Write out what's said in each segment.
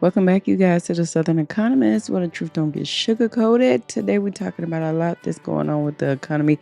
Welcome back, you guys, to the Southern Economist, where the truth don't get sugar-coated. Today, we're talking about a lot that's going on with the economy.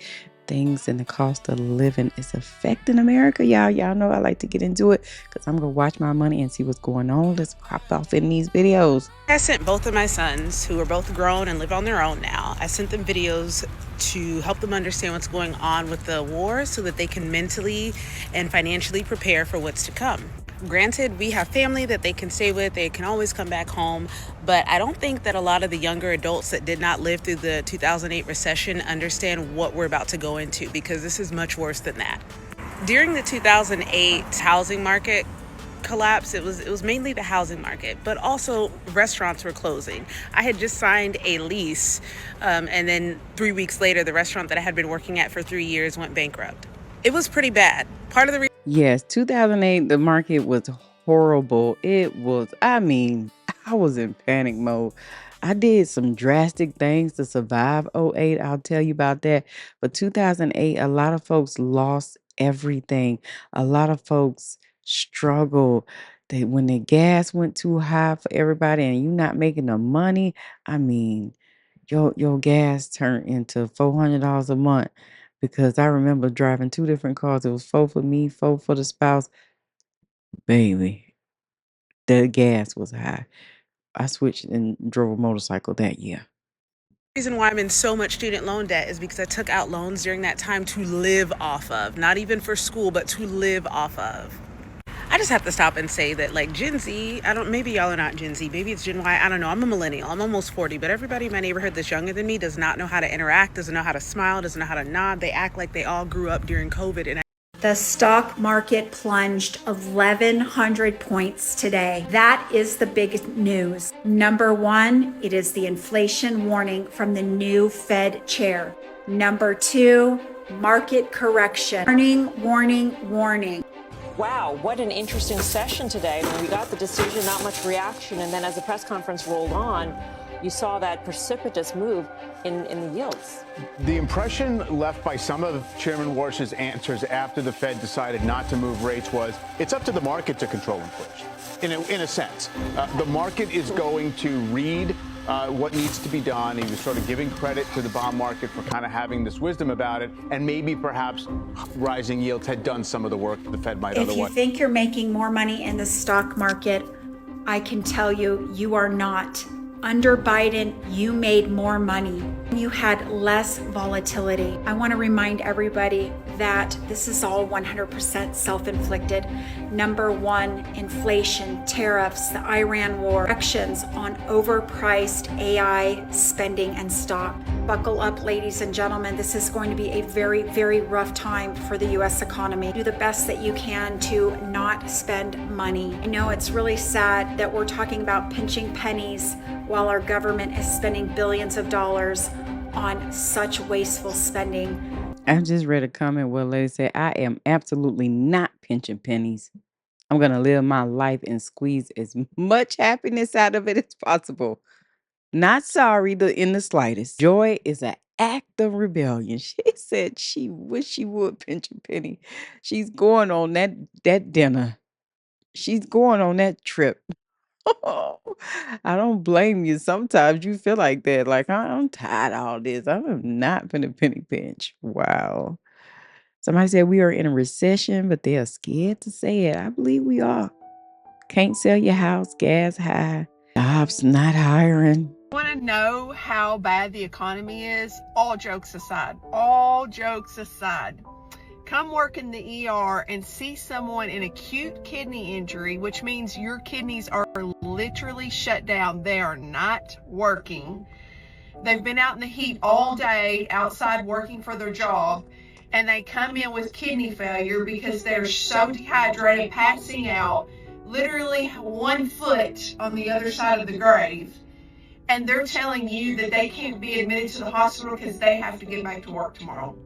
Things and the cost of living is affecting America, y'all. Y'all know I like to get into it because I'm going to watch my money and see what's going on. Let's pop off in these videos. I sent both of my sons, who are both grown and live on their own now, I sent them videos to help them understand what's going on with the war so that they can mentally and financially prepare for what's to come. Granted, we have family that they can stay with, they can always come back home, but I don't think that a lot of the younger adults that did not live through the 2008 recession understand what we're about to go into, because this is much worse than that. During the 2008 housing market collapse, it was mainly the housing market, but also restaurants were closing. I had just signed a lease, and then 3 weeks later, the restaurant that I had been working at for 3 years went bankrupt. It was pretty bad. Part of the Yes, 2008, the market was horrible. It was, I was in panic mode. I did some drastic things to survive '08. I'll tell you about that. But 2008, a lot of folks lost everything. A lot of folks struggled. When the gas went too high for everybody and you not making the money, I mean, your gas turned into $400 a month, because I remember driving 2 different cars. It was 4 for me, 4 for the spouse. Baby, the gas was high. I switched and drove a motorcycle that year. reason why I'm in so much student loan debt is because I took out loans during that time to live off of, not even for school, but to live off of. I just have to stop and say that, like, Gen Z, maybe y'all are not Gen Z, maybe it's Gen Y, I don't know. I'm a millennial, I'm almost 40, but everybody in my neighborhood that's younger than me does not know how to interact, doesn't know how to smile, doesn't know how to nod. They act like they all grew up during COVID. And the stock market plunged 1,100 points today. That is the big news. Number one, it is the inflation warning from the new Fed chair. Number two, market correction. Warning, warning, warning. Wow, what an interesting session today. When we got the decision, not much reaction, and then as the press conference rolled on, you saw that precipitous move in the yields. The impression left by some of Chairman Warsh's answers after the Fed decided not to move rates was it's up to the market to control inflation. In a sense, the market is going to read what needs to be done. He was sort of giving credit to the bond market for kind of having this wisdom about it, and maybe perhaps rising yields had done some of the work the Fed might otherwise. If you think you're making more money in the stock market, I can tell you, you are not. Under Biden, you made more money. You had less volatility. I want to remind everybody that this is all 100% self-inflicted. Number one, inflation, tariffs, the Iran war, actions on overpriced AI spending and stock. Buckle up, ladies and gentlemen. This is going to be a very, very rough time for the U.S. economy. Do the best that you can to not spend money. I know it's really sad that we're talking about pinching pennies while our government is spending billions of dollars on such wasteful spending. I just read a comment where a lady said, I am absolutely not pinching pennies. I'm going to live my life and squeeze as much happiness out of it as possible. Not sorry in the slightest. Joy is an act of rebellion. She said she wish she would pinch a penny. She's going on that dinner. She's going on that trip. I don't blame you. Sometimes you feel like that. Like, I'm tired of all this. I'm not finna penny pinch. Wow. Somebody said we are in a recession, but they are scared to say it. I believe we are. Can't sell your house, gas high, jobs not hiring. Want to know how bad the economy is? All jokes aside, come work in the ER and see someone in acute kidney injury, which means your kidneys are literally shut down. They are not working. They've been out in the heat all day outside working for their job, and they come in with kidney failure because they're so dehydrated, passing out, literally 1 foot on the other side of the grave. And they're telling you that they can't be admitted to the hospital because they have to get back to work tomorrow.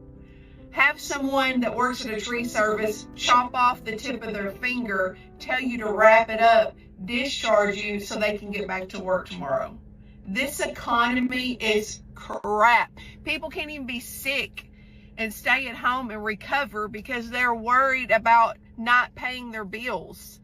Have someone that works at a tree service chop off the tip of their finger, tell you to wrap it up, discharge you so they can get back to work tomorrow. This economy is crap. People can't even be sick and stay at home and recover because they're worried about not paying their bills.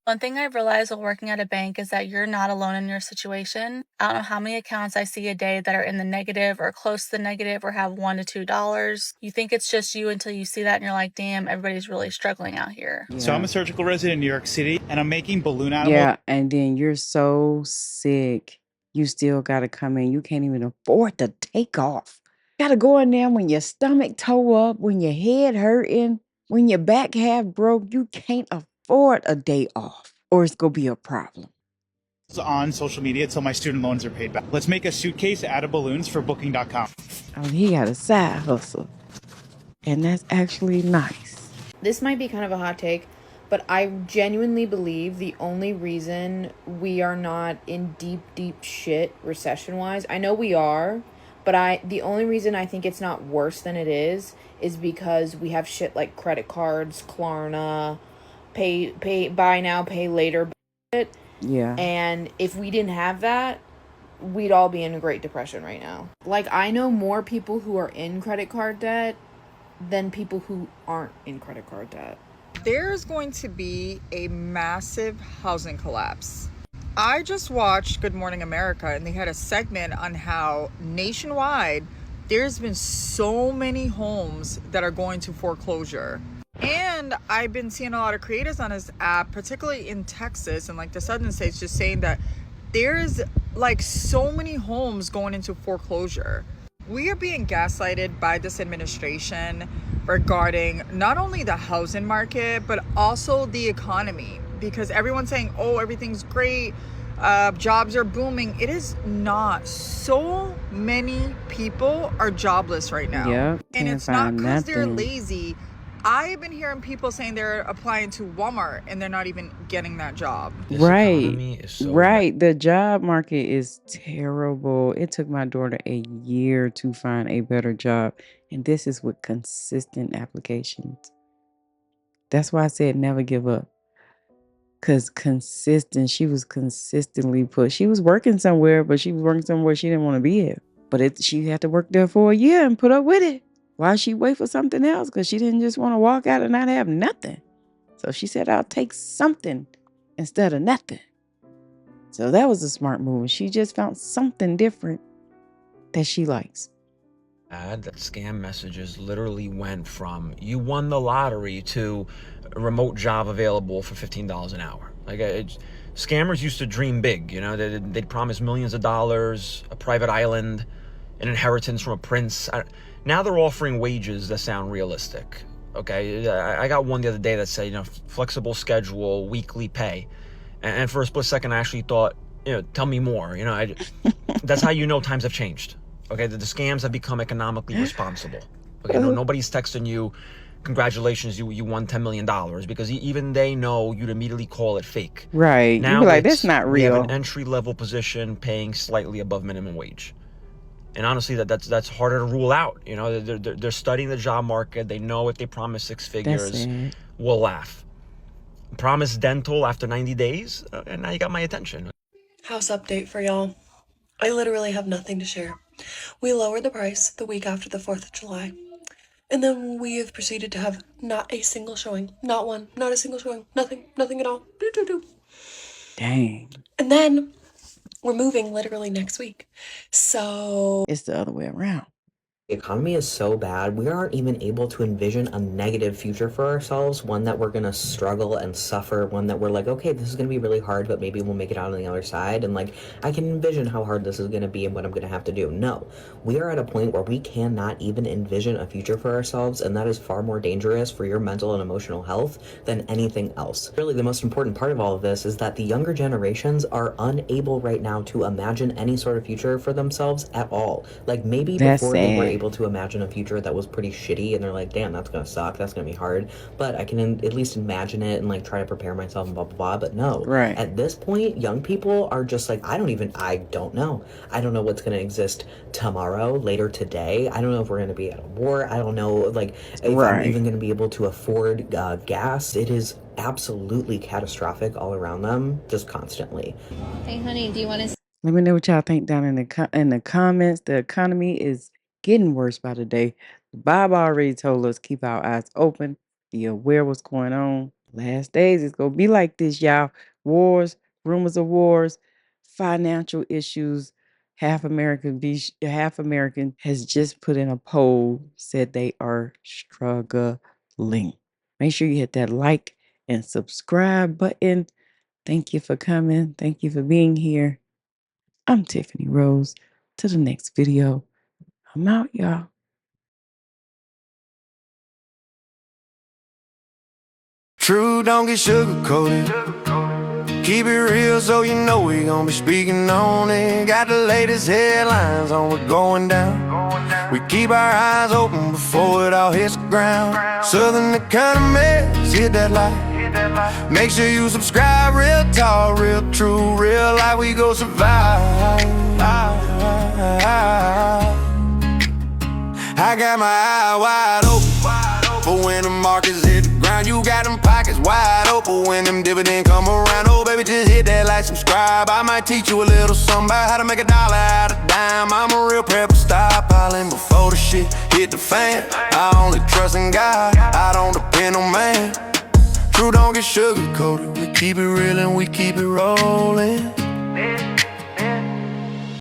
One thing I've realized while working at a bank is that you're not alone in your situation. I don't know how many accounts I see a day that are in the negative or close to the negative or have $1 to $2. You think it's just you until you see that and you're like, damn, everybody's really struggling out here. So I'm Yeah. a surgical resident in New York City, and I'm making balloon animals. Yeah, and then you're so sick, you still gotta come in. You can't even afford to take off. Gotta go in there when your stomach toe up, when your head hurting, when your back half broke. You can't afford a day off, or it's gonna be a problem. On social media until my student loans are paid back. Let's make a suitcase out of balloons for Booking.com. Oh, he got a side hustle, and that's actually nice. This might be kind of a hot take, but I genuinely believe the only reason we are not in deep shit recession-wise, I know we are, but the only reason I think it's not worse than it is because we have shit like credit cards, Klarna, buy now, pay later shit. Yeah. And if we didn't have that, we'd all be in a Great Depression right now. Like, I know more people who are in credit card debt than people who aren't in credit card debt. There's going to be a massive housing collapse. I just watched Good Morning America, and they had a segment on how nationwide there's been so many homes that are going to foreclosure. And I've been seeing a lot of creators on this app, particularly in Texas and like the southern states, just saying that there's like so many homes going into foreclosure. We are being gaslighted by this administration regarding not only the housing market, but also the economy, because everyone's saying, oh, everything's great, jobs are booming. It is not. So many people are jobless right now. Yep. And Can't it's not find because they're nothing. lazy. I've been hearing people saying they're applying to Walmart and they're not even getting that job. This Right. economy is so bad. Right. The job market is terrible. It took my daughter a year to find a better job. And this is with consistent applications. That's why I said never give up. Because she was consistently she was working somewhere, but she was working somewhere she didn't want to be at. But she had to work there for a year and put up with it. Why she wait for something else? Because she didn't just want to walk out and not have nothing. So she said, I'll take something instead of nothing. So that was a smart move. She just found something different that she likes. That scam messages literally went from you won the lottery to a remote job available for $15 an hour. Like scammers used to dream big, you know, they'd promise millions of dollars, a private island, an inheritance from a prince. Now they're offering wages that sound realistic. Okay, I got one the other day that said, you know, flexible schedule, weekly pay, and for a split second I actually thought, you know, tell me more. You know, that's how you know times have changed. Okay, the scams have become economically responsible. Okay, nobody's texting you, congratulations, you won $10 million, because even they know you'd immediately call it fake. Right. Now you be like, that's not we have real. an entry-level position paying slightly above minimum wage. And honestly, that's harder to rule out. You know, they're studying the job market. They know if they promise six figures, we'll laugh. Promise dental after 90 days, and now you got my attention. House update for y'all. I literally have nothing to share. We lowered the price the week after the 4th of July. And then we have proceeded to have not a single showing. Not one. Not a single showing. Nothing. Nothing at all. Dang. And then we're moving literally next week. So it's the other way around. The economy is so bad, we aren't even able to envision a negative future for ourselves, one that we're going to struggle and suffer, one that we're like, okay, this is going to be really hard, but maybe we'll make it out on the other side, and like, I can envision how hard this is going to be and what I'm going to have to do. No, we are at a point where we cannot even envision a future for ourselves, and that is far more dangerous for your mental and emotional health than anything else. Really, the most important part of all of this is that the younger generations are unable right now to imagine any sort of future for themselves at all. Like, maybe before they were able to imagine a future that was pretty shitty and they're like, damn, that's gonna suck, that's gonna be hard, but I can at least imagine it and like try to prepare myself and blah blah blah. But no, at this point, young people are just like, I don't know what's gonna exist tomorrow, later today. I don't know if we're gonna be at a war. I don't know, like, if I'm even gonna be able to afford gas. It is absolutely catastrophic all around them, just constantly. Hey honey, do you want to Let me know what y'all think down in the comments. The economy is getting worse by the day. Bob already told us keep our eyes open, be aware what's going on. Last days, it's gonna be like this, y'all. Wars, rumors of wars, financial issues. Half American has just put in a poll, said they are struggling. Make sure you hit that like and subscribe button. Thank you for coming. Thank you for being here. I'm Tiffany Rose. Till the next video. I'm out, y'all. True, don't get sugar-coated. Keep it real so you know we gon' be speaking on it. Got the latest headlines on what's going down. We keep our eyes open before it all hits the ground. Southern economy, hit that light. Make sure you subscribe, real talk, real true, real life, we go survive. I got my eye wide open for when the markets hit the ground. You got them pockets wide open when them dividends come around. Oh baby, just hit that like, subscribe. I might teach you a little something about how to make $1 out of dime. I'm a real prepper, stockpiling before the shit hit the fan. I only trust in God, I don't depend on man. True, don't get sugar-coated. We keep it real and we keep it rolling.